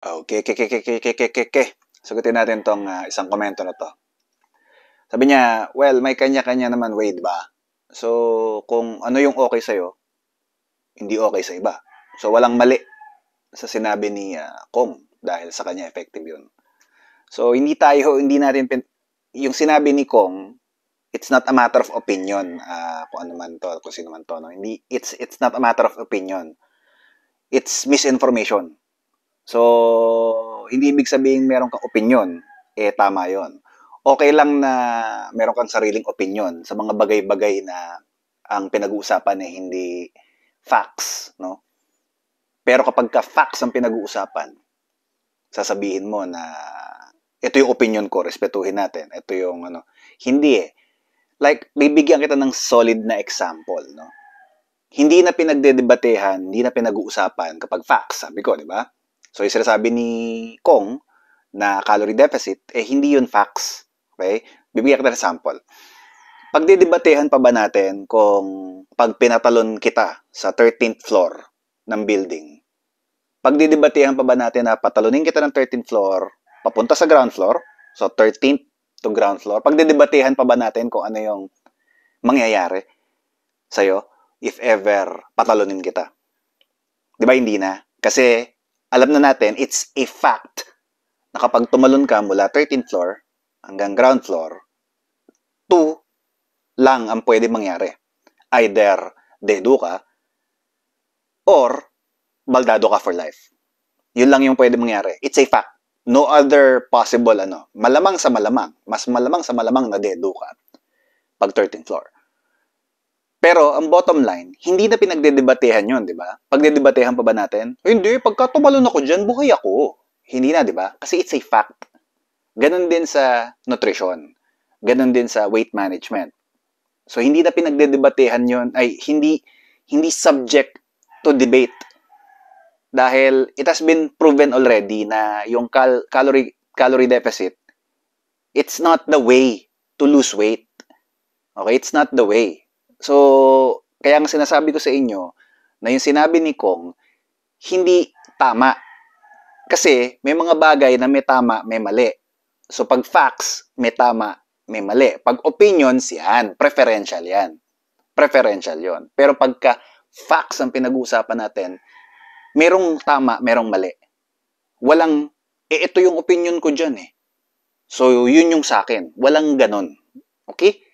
Okay, sagutin natin 'tong, isang komento na 'to. Sabi niya, well, may kanya-kanya naman way, 'di ba? So, kung ano yung okay sa'yo, hindi okay sa iba. So, walang mali sa sinabi ni, Kong dahil sa kanya effective yun. So, hindi natin yung sinabi ni Kong, it's not a matter of opinion, kung ano man 'to, kung sino man 'to, 'no? Hindi, it's not a matter of opinion. It's misinformation. So, hindi ibig sabihin meron kang opinyon, tama yon. Okay lang na meron kang sariling opinyon sa mga bagay-bagay na ang pinag-uusapan ay hindi facts, no? Pero kapag ka facts ang pinag-uusapan, sasabihin mo na ito yung opinion ko, respetuhin natin. Ito yung ano, hindi eh. Like, bibigyan kita ng solid na example, no? Hindi na pinagdedebatehan, hindi na pinag-uusapan kapag facts, sabi ko, di ba? So, yung sinasabi ni Kong na calorie deficit, hindi yun facts. Okay? Bibigyan kita ng sample. Pagdidebatehan pa ba natin kung pag pinatalon kita sa 13th floor ng building, pagdidebatehan pa ba natin na patalunin kita ng 13th floor, papunta sa ground floor, so 13th to ground floor, pagdidebatehan pa ba natin kung ano yung mangyayari sa'yo if ever patalunin kita? Di ba hindi na? Kasi alam na natin, it's a fact na kapag tumalon ka mula 13th floor hanggang ground floor, 2 lang ang pwede mangyari. Either dedo ka or baldado ka for life. Yun lang yung pwede mangyari. It's a fact. No other possible malamang sa malamang. Mas malamang sa malamang na dedo ka pag 13th floor. Pero ang bottom line, hindi na pinagdedebatehan yun, di ba? Pagdedebatehan pa ba natin? Hindi, pagka tumalon ako dyan, buhay ako. Hindi na, di ba? Kasi it's a fact. Ganon din sa nutrition. Ganon din sa weight management. So, hindi na pinagdedebatehan yun, ay hindi subject to debate. Dahil it has been proven already na yung calorie deficit, it's not the way to lose weight. Okay? It's not the way. So, kaya nga sinasabi ko sa inyo na yung sinabi ni Kong, hindi tama. Kasi may mga bagay na may tama, may mali. So, pag facts, may tama, may mali. Pag opinions, yan. Preferential yan. Preferential yon. Pero pagka facts ang pinag-uusapan natin, merong tama, merong mali. Walang, ito yung opinion ko dyan eh. So, yun yung sa akin. Walang ganon. Okay?